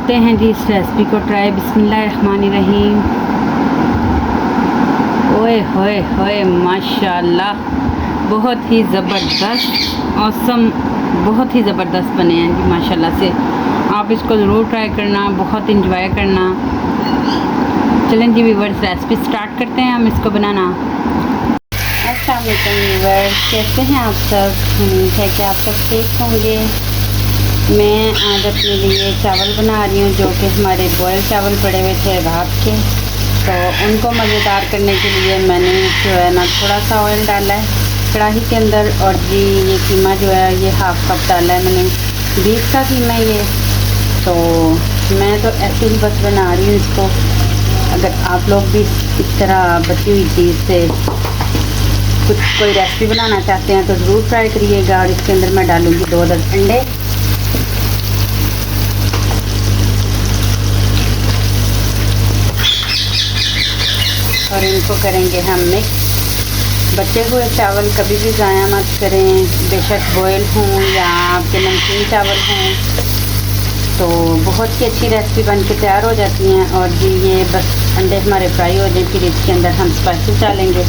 करते हैं जी इस रेसिपी को ट्राई। बिस्मिल्लाहिर्रहमानिर्रहीम। ओए होए होए माशाल्लाह, बहुत ही ज़बरदस्त औसम, बहुत ही ज़बरदस्त बने हैं जी माशाल्लाह से। आप इसको ज़रूर ट्राई करना, बहुत इंजॉय करना। चलें जी व्यूअर्स, रेसिपी स्टार्ट करते हैं हम इसको बनाना। अस्सलाम वालेकुम व्यूअर्स, कैसे हैं आप सब? उम्मीद है कि आप सब ठीक होंगे। मैं आज अपने लिए चावल बना रही हूँ, जो कि हमारे बॉयल चावल पड़े हुए थे रात के, तो उनको मज़ेदार करने के लिए मैंने जो है ना थोड़ा सा ऑयल डाला है कढ़ाई के अंदर। और जी ये कीमा जो है ये हाफ़ कप डाला है मैंने, बीफ का कीमा ये। तो मैं तो ऐसे ही बस बना रही हूँ इसको। अगर आप लोग भी इस तरह बची हुई चीज़ से कुछ कोई रेसिपी बनाना चाहते हैं तो ज़रूर ट्राई करिएगा। और इसके अंदर मैं डालूँगी 2-10 अंडे। और इनको करेंगे हम मिक्स। बचे हुए चावल कभी भी ज़ाया मत करें, बेशक बॉयल हों या आपके नमकीन चावल हों, तो बहुत ही अच्छी रेसिपी बन के तैयार हो जाती हैं। और जी ये बस अंडे हमारे फ्राई हो जाए, फिर इसके अंदर हम स्पाइसेस डालेंगे।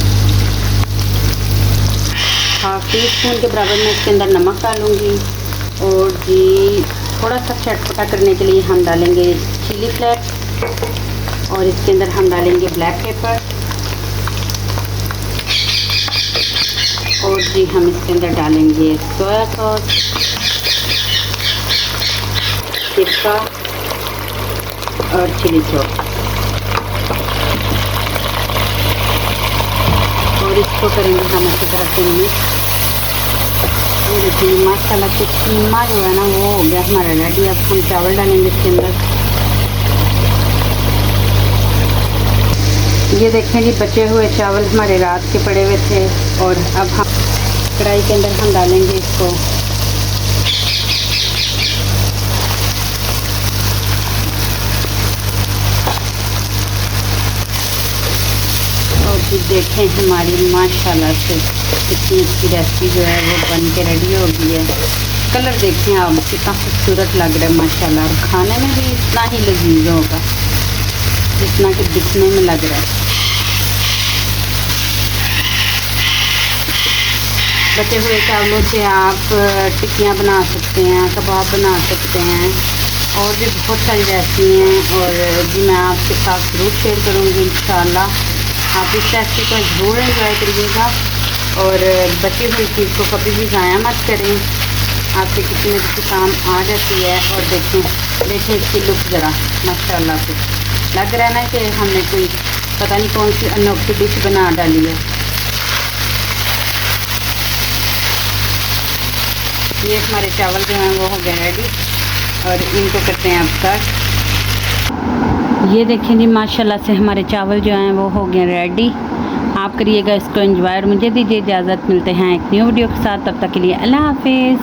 हाफ टी स्पून के बराबर में इसके अंदर नमक डालूँगी। और जी थोड़ा सा चटपटा करने के लिए हम डालेंगे चिली फ्लेक्स। और इसके अंदर हम डालेंगे ब्लैक पेपर। और जी हम इसके अंदर डालेंगे सोया सॉस, सिरका और चिली सॉस। और इसको करेंगे हम अच्छी तरह से मिक्स। ये देखिए माशाल्लाह से कीमा जो है ना वो हो गया हमारा रेडी। अब हम चावल डालेंगे इसके अंदर। ये देखें जी बचे हुए चावल हमारे रात के पड़े हुए थे। और अब हम कढ़ाई के अंदर हम डालेंगे इसको। और फिर देखें हमारी माशाल्लाह से इतनी अच्छी रेसिपी जो है वो बन के रेडी हो गई है। कलर देखें आप कितना खूबसूरत लग रहा है माशाल्लाह। और खाने में भी इतना ही लजीज होगा जितना कि दिखने में लग रहा है। बचे हुए चावलों से आप टिक्कियाँ बना सकते हैं, कबाब बना सकते हैं, और भी बहुत सारी रेसिपी हैं। और जी मैं आपके साथ ज़रूर शेयर करूँगी इंशाल्लाह। आप इस रेसिपी को ज़रूर एंजॉय करिएगा। और बची हुई चीज़ को कभी भी ज़ाया मत करें, आपके किसी न किसी काम आ जाती है। और देखें इसकी लुक ज़रा माशाल्लाह से लग रहा है ना कि हमने कोई पता नहीं कौन सी अनोखी डिश बना डाली है। ये हमारे चावल जो हैं वो हो गए रेडी। और इनको करते हैं अब सर्व। ये देखें जी माशाल्लाह से हमारे चावल जो हैं वो हो गए रेडी। आप करिएगा इसको एंजॉय और मुझे दीजिए इजाज़त। मिलते हैं एक न्यू वीडियो के साथ, तब तक के लिए अल्लाह हाफिज़।